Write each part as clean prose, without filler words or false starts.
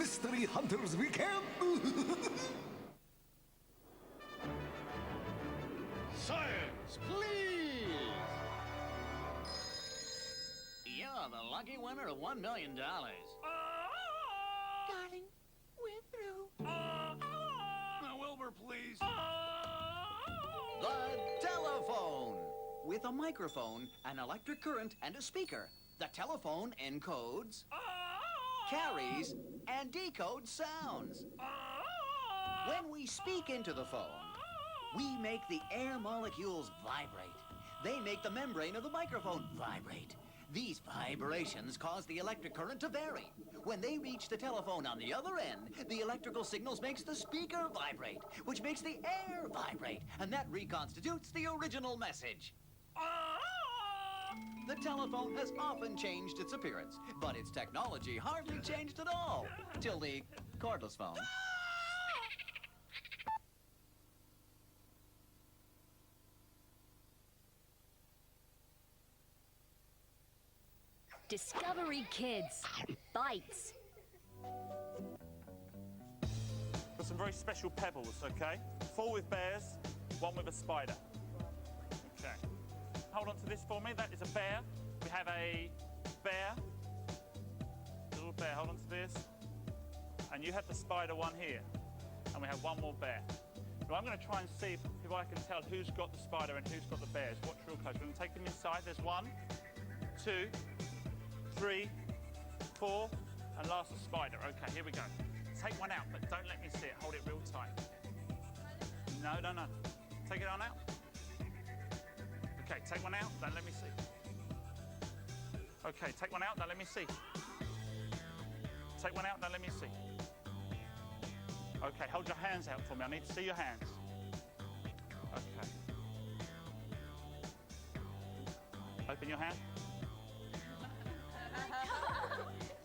Mystery Hunters Weekend! Science, please! You're the lucky winner of $1 million. Darling, we're through. Now, Wilbur, please. The telephone! With a microphone, an electric current, and a speaker. The telephone encodes, carries, and decodes sounds. When we speak into the phone, we make the air molecules vibrate. They make the membrane of the microphone vibrate. These vibrations cause the electric current to vary. When they reach the telephone on the other end, the electrical signals makes the speaker vibrate, which makes the air vibrate, and that reconstitutes the original message. The telephone has often changed its appearance, but its technology hardly changed at all, till the cordless phone. Discovery Kids. Bites. Got some very special pebbles, okay? 4 with bears, 1 with a spider. Okay. Hold on to this for me. That is a bear. We have a bear. Little bear, hold on to this. And you have the spider one here. And we have 1 more bear. Now I'm going to try and see if I can tell who's got the spider and who's got the bears. Watch real close. We're going to take them inside. There's 1, 2, 3, 4, and last the spider. Okay, here we go. Take one out, but don't let me see it. Hold it real tight. No. Take it on out. Okay, take one out, don't let me see. Okay, take one out, don't let me see. Take one out, don't let me see. Okay, hold your hands out for me. I need to see your hands. Okay. Open your hand.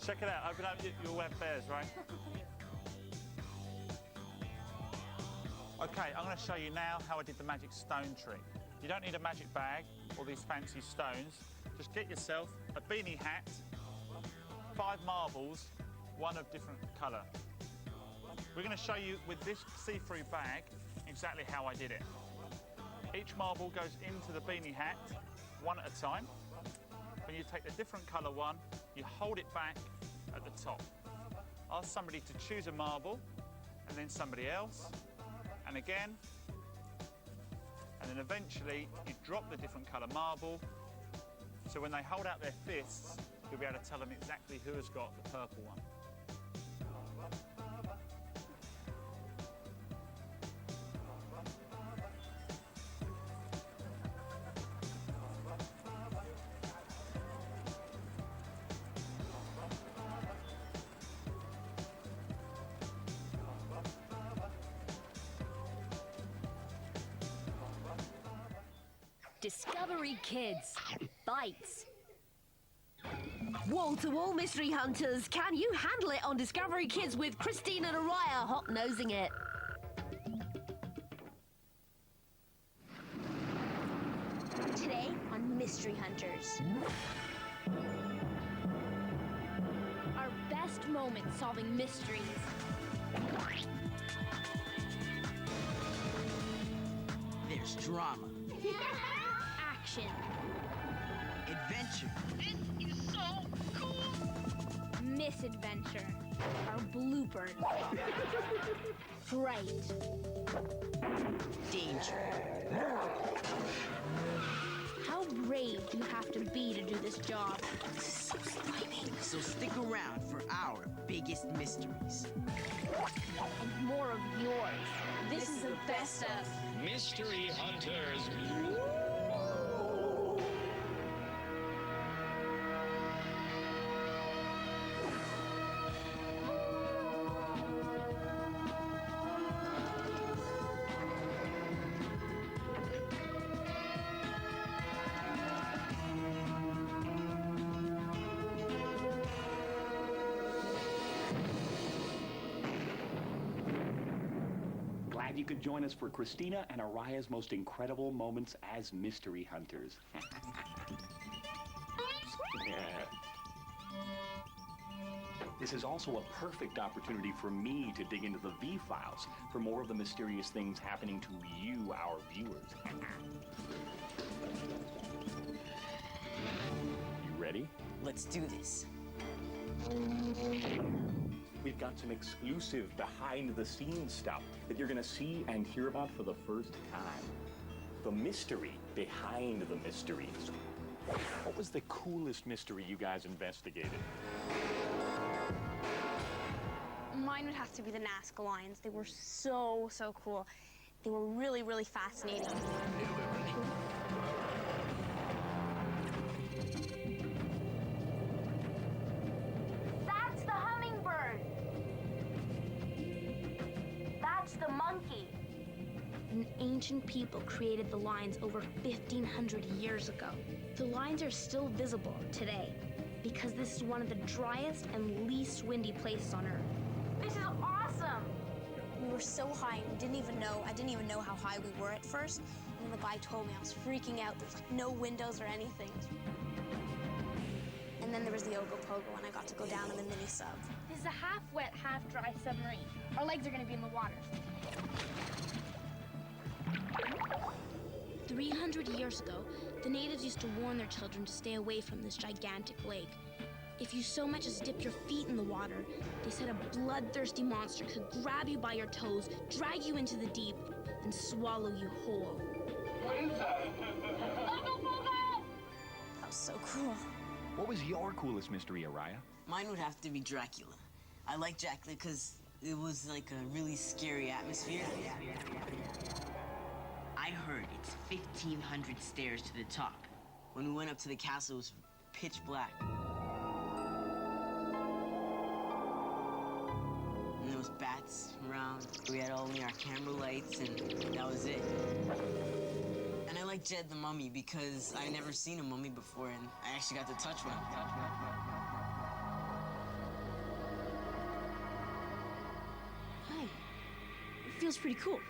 Check it out. Open up. You'll have bears, right? Okay, I'm going to show you now how I did the magic stone trick. You don't need a magic bag or these fancy stones. Just get yourself a beanie hat, 5 marbles, 1 of different colour. We're going to show you with this see-through bag exactly how I did it. Each marble goes into the beanie hat, 1 at a time. When you take the different colour one, you hold it back at the top. Ask somebody to choose a marble, and then somebody else, and again, and then eventually you drop the different colour marble, so when they hold out their fists, you'll be able to tell them exactly who has got the purple one. Discovery Kids. Bites. Wall-to-wall mystery hunters, can you handle it on Discovery Kids with Christine and Araya hot-nosing it? Today on Mystery Hunters. Our best moments solving mysteries. There's drama. Action. Adventure. This is so cool. Misadventure. Our bloopers. Fright. Danger. How brave do you have to be to do this job? So slimy. So stick around for our biggest mysteries. And more of yours. This is the best of Mystery Hunters. Glad you could join us for Christina and Araya's most incredible moments as mystery hunters. This is also a perfect opportunity for me to dig into the V-files for more of the mysterious things happening to you, our viewers. You ready? Let's do this. We've got some exclusive behind-the-scenes stuff that you're gonna see and hear about for the first time. The mystery behind the mysteries. What was the coolest mystery you guys investigated? Mine would have to be the Nazca lions. They were so cool. They were really, really fascinating. That's the hummingbird. That's the monkey. An ancient people created the lines over 1,500 years ago. The lines are still visible today because this is one of the driest and least windy places on Earth. This is awesome. We were so high, I didn't even know how high we were at first. And when the guy told me, I was freaking out. There's like no windows or anything. And then there was the Ogopogo, and I got to go down in the mini sub. This is a half-wet, half-dry submarine. Our legs are gonna be in the water. 300 years ago, the natives used to warn their children to stay away from this gigantic lake. If you so much as dipped your feet in the water, they said a bloodthirsty monster could grab you by your toes, drag you into the deep, and swallow you whole. That was so cool. What was your coolest mystery, Araya? Mine would have to be Dracula. I like Dracula because it was like a really scary atmosphere. I heard it's 1,500 stairs to the top. When we went up to the castle, it was pitch black. And there was bats around. We had only our camera lights, and that was it. And I like Jed the Mummy because I never seen a mummy before, and I actually got to touch one. Hi. It feels pretty cool.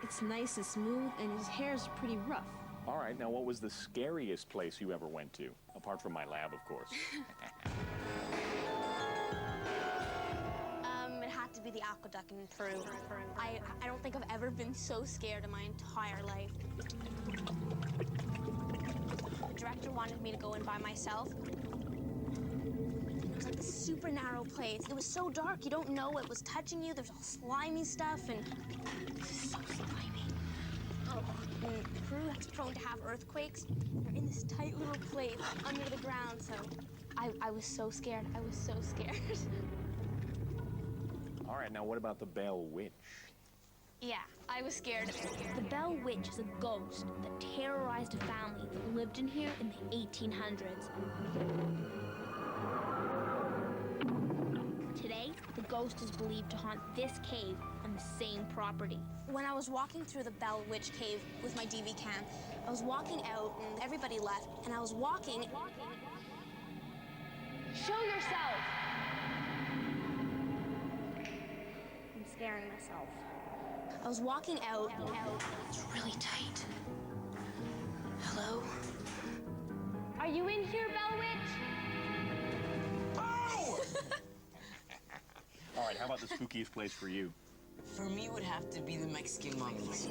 It's nice and smooth, and his hair's pretty rough. All right, now what was the scariest place you ever went to? Apart from my lab, of course. It had to be the aqueduct in Peru. I don't think I've ever been so scared in my entire life. The director wanted me to go in by myself. It was like a super narrow place. It was so dark, you don't know what was touching you. There's all slimy stuff, and so slimy. Oh, and Peru is prone to have earthquakes. They're in this tight little place under the ground, so I was so scared. I was so scared. All right, now what about the Bell Witch? Yeah, I was scared. The Bell Witch is a ghost that terrorized a family that lived in here in the 1800s. Today, the ghost is believed to haunt this cave on the same property. When I was walking through the Bell Witch cave with my DV cam, I was walking out and everybody left, and I was walking. Show yourself. I'm scaring myself. I was walking out. It's really tight. Hello? Are you in here, Bell Witch? All right, how about the spookiest place for you? For me, it would have to be the Mexican mummies.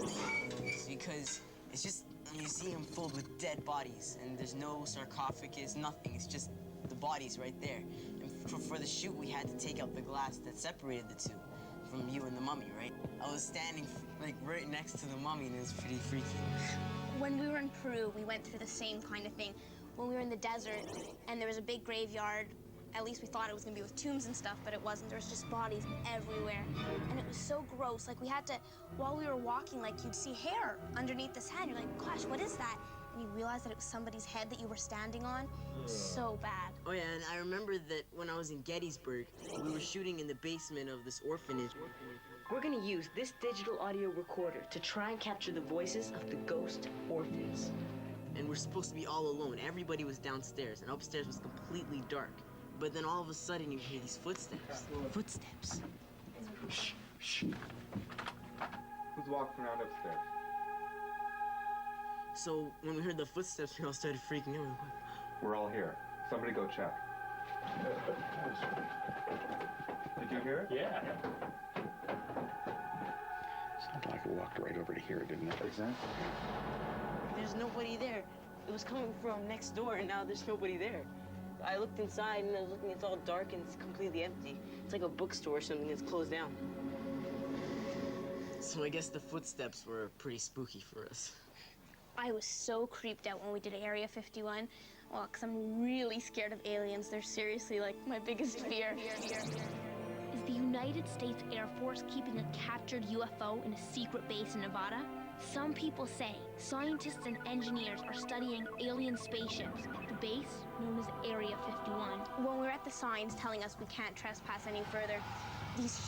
Because it's just a museum filled with dead bodies, and there's no sarcophagus, nothing. It's just the bodies right there. And for the shoot, we had to take out the glass that separated the two from you and the mummy, right? I was standing like right next to the mummy, and it was pretty freaky. When we were in Peru, we went through the same kind of thing. When we were in the desert, and there was a big graveyard, at least we thought it was gonna be with tombs and stuff, but it wasn't. There was just bodies everywhere. And it was so gross. Like, we had to, while we were walking, like, you'd see hair underneath the sand. You're like, gosh, what is that? And you realize that it was somebody's head that you were standing on. So bad. Oh yeah, and I remember that when I was in Gettysburg, we were shooting in the basement of this orphanage. We're gonna use this digital audio recorder to try and capture the voices of the ghost orphans. And we're supposed to be all alone. Everybody was downstairs, and upstairs was completely dark. But then all of a sudden, you hear these footsteps. Footsteps. Shh, shh. Who's walking around upstairs? So when we heard the footsteps, we all started freaking out. We're all here. Somebody go check. Did you hear it? Yeah. Sounded like it walked right over to here, didn't it? Exactly. There's nobody there. It was coming from next door, and now there's nobody there. I looked inside, and I was looking, it's all dark, and it's completely empty. It's like a bookstore or something that's closed down. So I guess the footsteps were pretty spooky for us. I was so creeped out when we did Area 51. Well, because I'm really scared of aliens. They're seriously, like, my biggest fear. Is the United States Air Force keeping a captured UFO in a secret base in Nevada? Some people say scientists and engineers are studying alien spaceships at the base known as Area 51. When we were at the signs telling us we can't trespass any further, these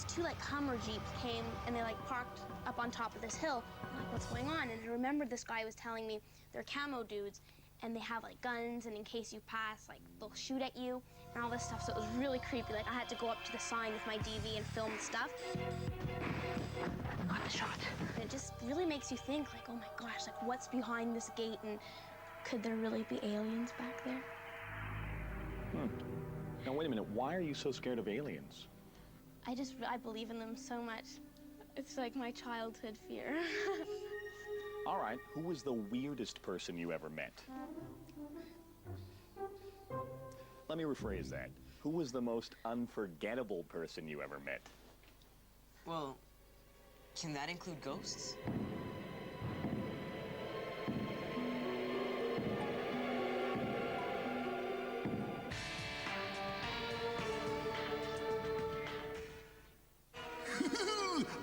two like Hummer Jeeps came and they like parked up on top of this hill. I'm like, what's going on? And I remember this guy was telling me they're camo dudes and they have like guns, and in case you pass, like they'll shoot at you and all this stuff. So it was really creepy. Like I had to go up to the sign with my DV and film the stuff. Got the shot. And it just really makes you think, like, oh my gosh, like what's behind this gate, and could there really be aliens back there? Now, wait a minute. Why are you so scared of aliens? I believe in them so much. It's like my childhood fear. All right. Who was the weirdest person you ever met? Let me rephrase that. Who was the most unforgettable person you ever met? Well, can that include ghosts?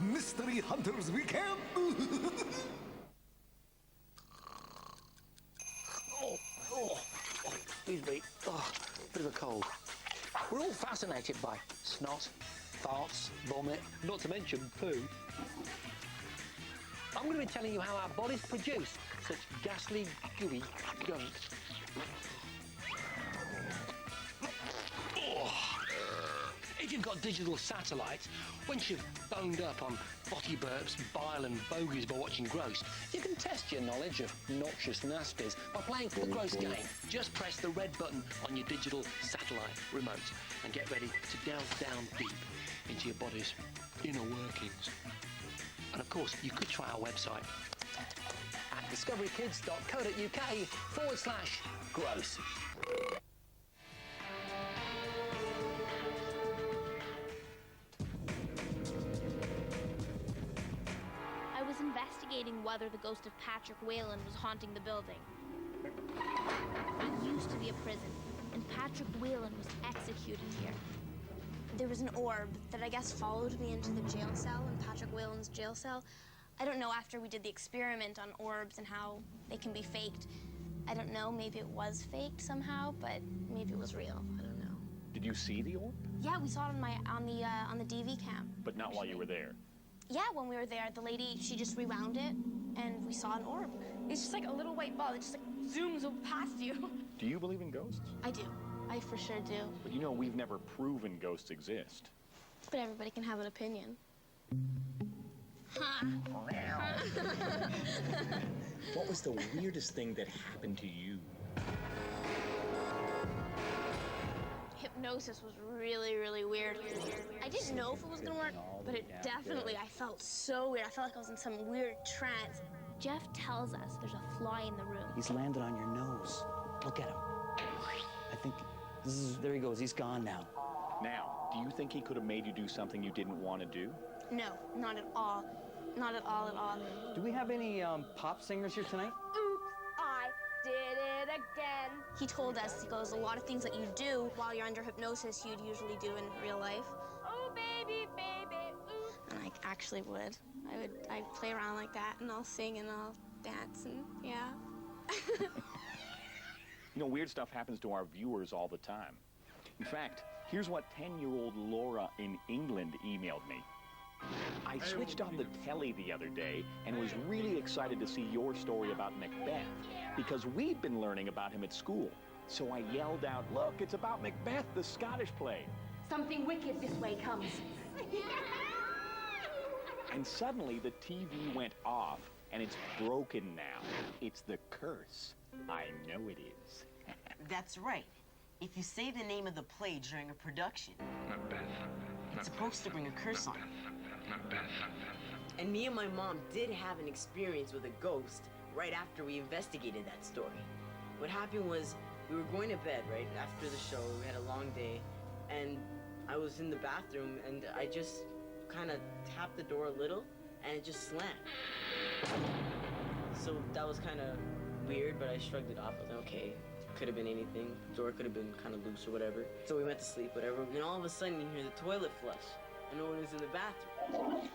Mystery Hunters Weekend! Excuse me. Oh, bit of a cold. We're all fascinated by snot, farts, vomit, not to mention poo. I'm going to be telling you how our bodies produce such ghastly, gooey gunk. If you've got digital satellites, once you've boned up on botty burps, bile and bogies by watching Gross, you can test your knowledge of noxious nasties by playing the Gross game. Just press the red button on your digital satellite remote and get ready to delve down deep into your body's inner workings. And of course, you could try our website at discoverykids.co.uk/gross. I was investigating whether the ghost of Patrick Whalen was haunting the building. It used to be a prison, and Patrick Whalen was executed here. There was an orb that I guess followed me into the jail cell, in Patrick Whalen's jail cell. I don't know, after we did the experiment on orbs and how they can be faked, I don't know, maybe it was faked somehow, but maybe it was real. I don't know. Did you see the orb? Yeah, we saw it on the DV cam. But not while you were there. Yeah, when we were there, the lady, she just rewound it, and we saw an orb. It's just like a little white ball that just like zooms past you. Do you believe in ghosts? I do. I for sure do. But you know, we've never proven ghosts exist. But everybody can have an opinion. What was the weirdest thing that happened to you? Hypnosis was really, really weird. I didn't know if it was gonna work, but it definitely, I felt so weird. I felt like I was in some weird trance. Jeff tells us there's a fly in the room. He's landed on your nose. Look at him. I think there he goes. He's gone now. Now, do you think he could have made you do something you didn't want to do? No, not at all. Not at all, at all. Do we have any pop singers here tonight? Oops, I did it again. He told us, he goes, a lot of things that you do while you're under hypnosis, you'd usually do in real life. Oh, baby, baby, ooh. And I actually would. I'd play around like that, and I'll sing, and I'll dance, and yeah. You know, weird stuff happens to our viewers all the time. In fact, here's what 10-year-old Laura in England emailed me. I switched on the telly the other day and was really excited to see your story about Macbeth because we'd been learning about him at school. So I yelled out, "Look, it's about Macbeth, the Scottish play." Something wicked this way comes. And suddenly the TV went off and it's broken now. It's the curse. I know it is. That's right. If you say the name of the play during a production, it's supposed to bring a curse on you. And me and my mom did have an experience with a ghost right after we investigated that story. What happened was, we were going to bed, right, after the show. We had a long day, and I was in the bathroom, and I just kind of tapped the door a little, and it just slammed. So that was kind of weird, but I shrugged it off. I was like, okay, could have been anything. The door could have been kind of loose or whatever. So we went to sleep, whatever. And then all of a sudden, you hear the toilet flush, and no one was in the bathroom.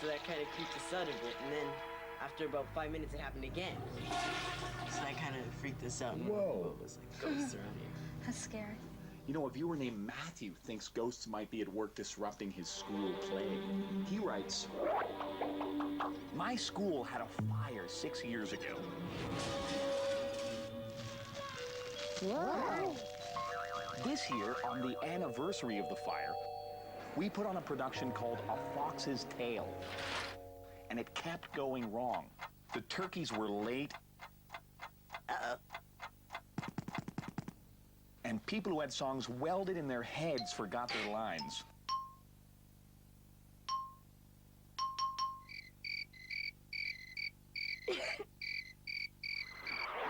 So that kind of creeped us out a bit, and then after about 5 minutes, it happened again. So that kind of freaked us out. Whoa. It was like ghosts around here. That's scary. You know, a viewer named Matthew thinks ghosts might be at work disrupting his school play. He writes, "My school had a fire 6 years ago. Whoa. This year, on the anniversary of the fire, we put on a production called A Fox's Tale. And it kept going wrong. The turkeys were late. And people who had songs welded in their heads forgot their lines.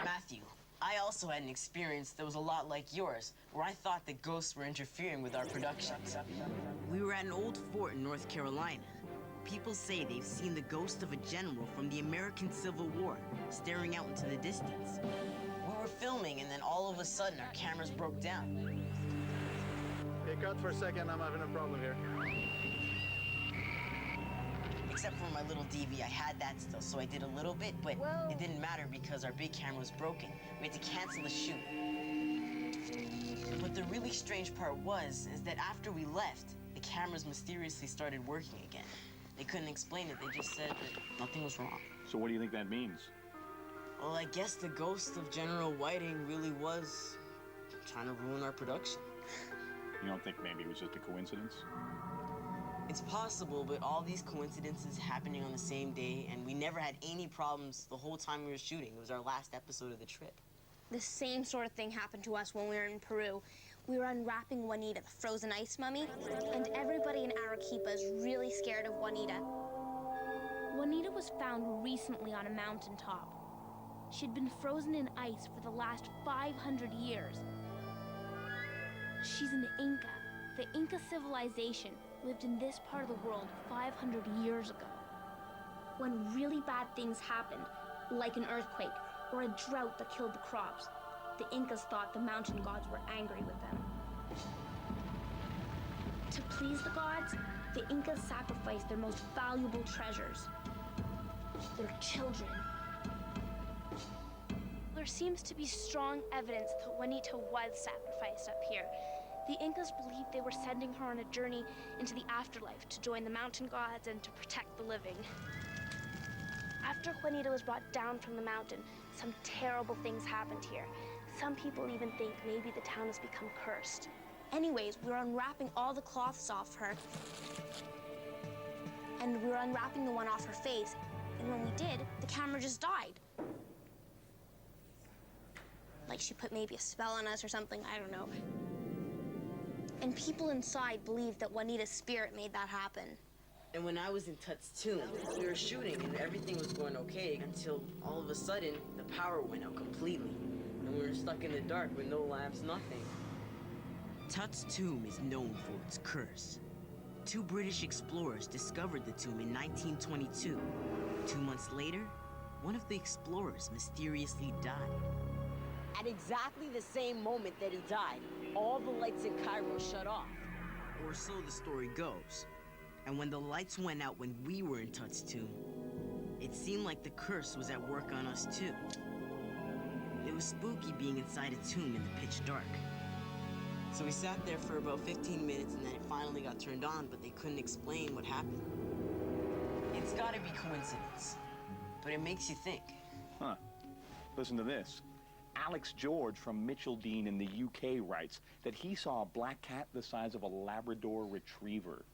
Matthew, I also had an experience that was a lot like yours, where I thought that ghosts were interfering with our productions. We were at an old fort in North Carolina. People say they've seen the ghost of a general from the American Civil War staring out into the distance. We were filming, and then all of a sudden, our cameras broke down. Hey, cut for a second. I'm having a problem here. Except for my little DV, I had that still, so I did a little bit, but it didn't matter because our big camera was broken. We had to cancel the shoot. But the really strange part is that after we left, the cameras mysteriously started working again. They couldn't explain it. They just said that nothing was wrong. So what do you think that means? Well, I guess the ghost of General Whiting really was trying to ruin our production. You don't think maybe it was just a coincidence? It's possible, but all these coincidences happening on the same day, and we never had any problems the whole time we were shooting. It was our last episode of the trip. The same sort of thing happened to us when we were in Peru. We were unwrapping Juanita, the frozen ice mummy, and everybody in Arequipa is really scared of Juanita. Juanita was found recently on a mountaintop. She'd been frozen in ice for the last 500 years. She's an Inca. The Inca civilization lived in this part of the world 500 years ago. When really bad things happened, like an earthquake or a drought that killed the crops, the Incas thought the mountain gods were angry with them. To please the gods, the Incas sacrificed their most valuable treasures, their children. There seems to be strong evidence that Juanita was sacrificed up here. The Incas believed they were sending her on a journey into the afterlife to join the mountain gods and to protect the living. After Juanita was brought down from the mountain, some terrible things happened here. Some people even think maybe the town has become cursed. Anyways, we were unwrapping all the cloths off her, and we were unwrapping the one off her face, and when we did, the camera just died. Like she put maybe a spell on us or something, I don't know. And people inside believed that Juanita's spirit made that happen. And when I was in Tut's tomb, we were shooting and everything was going okay until all of a sudden the power went out completely. And we were stuck in the dark with no lamps, nothing. Tut's tomb is known for its curse. 2 British explorers discovered the tomb in 1922. 2 months later, one of the explorers mysteriously died. At exactly the same moment that he died, all the lights in Cairo shut off. Or so the story goes. And when the lights went out when we were in Tut's tomb, it seemed like the curse was at work on us too. It was spooky being inside a tomb in the pitch dark. So we sat there for about 15 minutes and then it finally got turned on, but they couldn't explain what happened. It's gotta be coincidence, but it makes you think. Huh. Listen to this. Alex George from Mitcheldean in the UK writes that he saw a black cat the size of a Labrador retriever.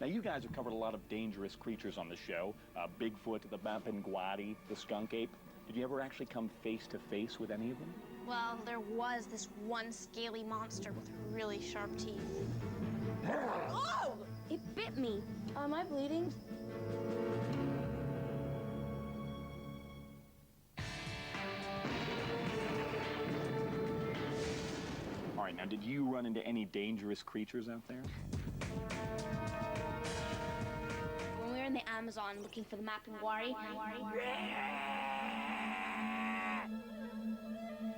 Now, you guys have covered a lot of dangerous creatures on the show. Bigfoot, the Bapinguari, the skunk ape. Did you ever actually come face to face with any of them? Well, there was this one scaly monster with really sharp teeth. Oh! It bit me. Am I bleeding? All right, now, did you run into any dangerous creatures out there? When we were in the Amazon looking for the Mapinguari,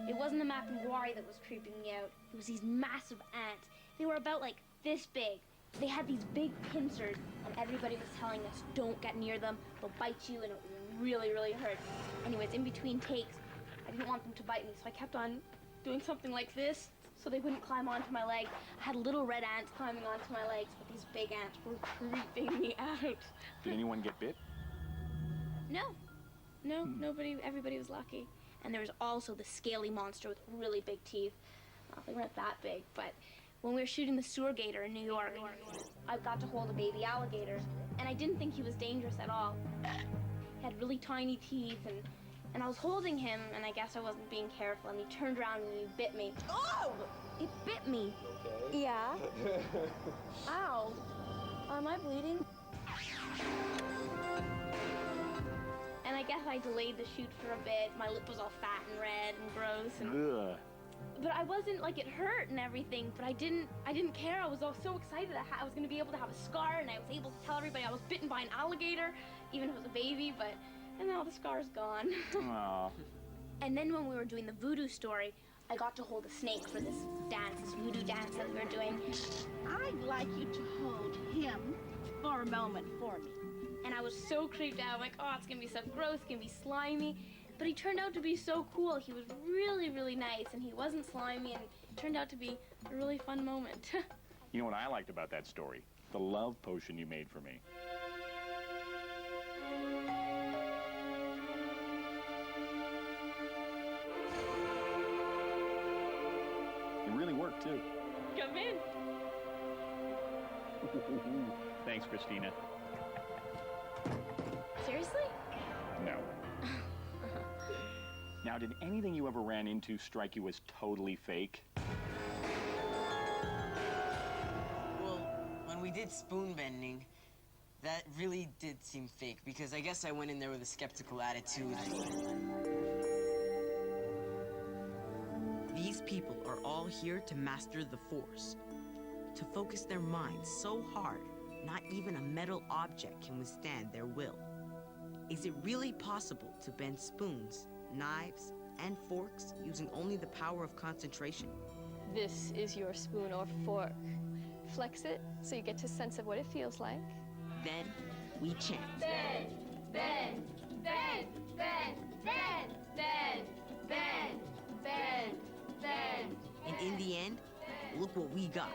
it wasn't the Mapinguari that was creeping me out. It was these massive ants. They were about like this big. They had these big pincers, and everybody was telling us, don't get near them. They'll bite you, and it will really, really hurt. Anyways, in between takes, I didn't want them to bite me, so I kept on doing something like this so they wouldn't climb onto my leg. I had little red ants climbing onto my legs, but these big ants were creeping me out. Did anyone get bit? No, nobody, everybody was lucky. And there was also the scaly monster with really big teeth. Well, they weren't that big, but when we were shooting the sewer gator in New York, I got to hold a baby alligator, and I didn't think he was dangerous at all. He had really tiny teeth, and I was holding him, and I guess I wasn't being careful, and he turned around and he bit me. Oh! It bit me. Okay. Yeah. Ow. Am I bleeding? And I guess I delayed the shoot for a bit. My lip was all fat and red and gross. Ugh. But I wasn't, like, it hurt and everything, but I didn't care. I was all so excited. I was going to be able to have a scar, and I was able to tell everybody I was bitten by an alligator, even if it was a baby, and now the scar's gone. Aww. And then when we were doing the voodoo story, I got to hold a snake for this dance, this voodoo dance that we were doing. I'd like you to hold him for a moment for me. And I was so creeped out. I'm like, oh, it's going to be so gross, it's going to be slimy. But he turned out to be so cool. He was really, really nice, and he wasn't slimy, and it turned out to be a really fun moment. You know what I liked about that story? The love potion you made for me. It really worked, too. Come in. Thanks, Christina. Seriously? No. Now, did anything you ever ran into strike you as totally fake? Well, when we did spoon bending, that really did seem fake, because I guess I went in there with a skeptical attitude. These people are all here to master the Force, to focus their minds so hard, not even a metal object can withstand their will. Is it really possible to bend spoons, knives, and forks using only the power of concentration? This is your spoon or fork. Flex it so you get to sense of what it feels like. Then we chant. Bend, bend, bend, bend, bend, bend, bend, bend, bend. And in the end, look what we got.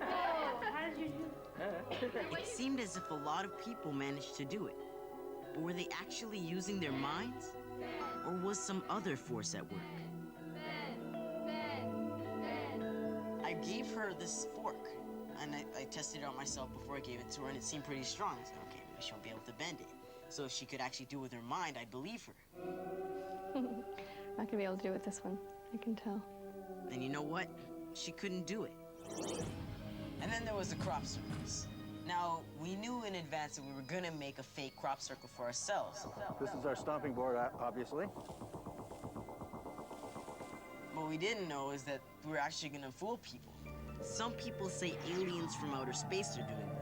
Oh, how did you do? It seemed as if a lot of people managed to do it. But were they actually using their minds? Or was some other force at work? I gave her this fork, and I tested it out myself before I gave it to her, and it seemed pretty strong. I said, okay, maybe she'll be able to bend it. So if she could actually do it with her mind, I believe her. Not gonna be able to do it with this one, I can tell. And you know what? She couldn't do it. And then there was the crop circles. Now, we knew in advance that we were gonna make a fake crop circle for ourselves. This is our stomping board, obviously. What we didn't know is that we were actually gonna fool people. Some people say aliens from outer space are doing it.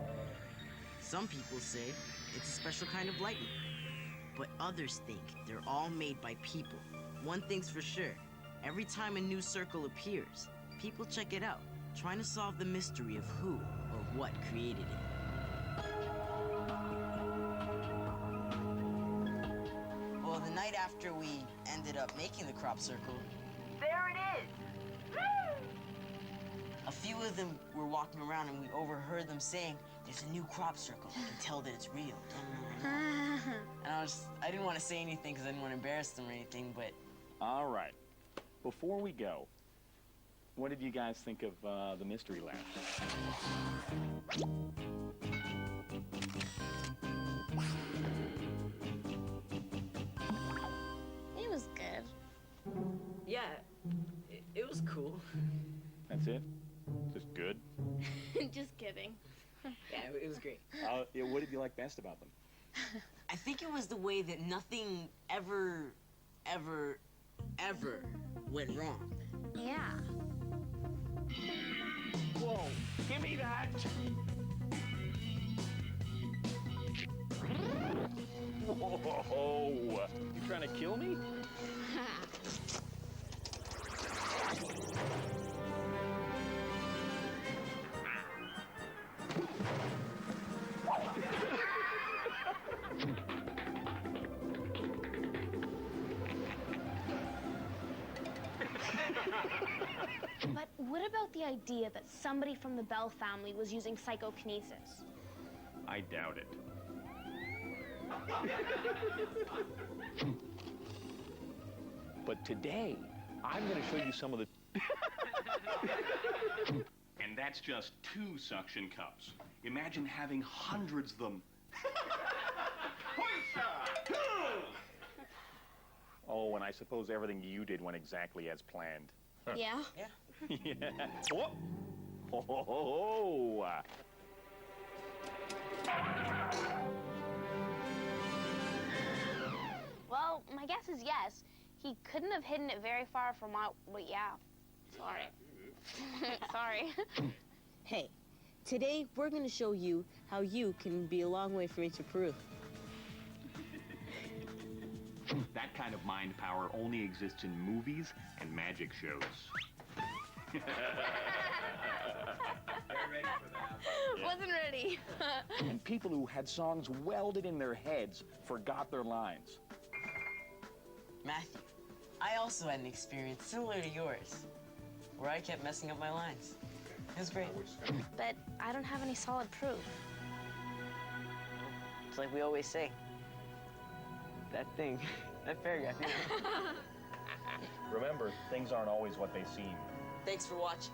Some people say it's a special kind of lightning. But others think they're all made by people. One thing's for sure, every time a new circle appears, people check it out, trying to solve the mystery of who or what created it. Well, the night after we ended up making the crop circle, There it is! a few of them were walking around and we overheard them saying, there's a new crop circle. I can tell that it's real. And I didn't want to say anything because I didn't want to embarrass them or anything, but... All right. Before we go, what did you guys think of the Mystery Lab? It was good. Yeah, cool. That's it? Just good? Just kidding. Yeah, it was great. What did you like best about them? I think it was the way that nothing ever went wrong. Yeah. Whoa, give me that! Whoa, you trying to kill me? But what about the idea that somebody from the Bell family was using psychokinesis? I doubt it. But today, I'm going to show you some of the... And that's just 2 suction cups. Imagine having hundreds of them. Oh, and I suppose everything you did went exactly as planned. Yeah? Yeah. Yeah. Whoop. Oh. Well, my guess is yes. He couldn't have hidden it very far from out, but yeah. Sorry. Sorry. Hey, today we're going to show you how you can be a long way from ancient Peru. That kind of mind power only exists in movies and magic shows. Wasn't ready. And people who had songs welded in their heads forgot their lines. Matthew, I also had an experience similar to yours, where I kept messing up my lines. It was great. But I don't have any solid proof. It's like we always say. That thing, that paragraph. Remember, things aren't always what they seem. Thanks for watching.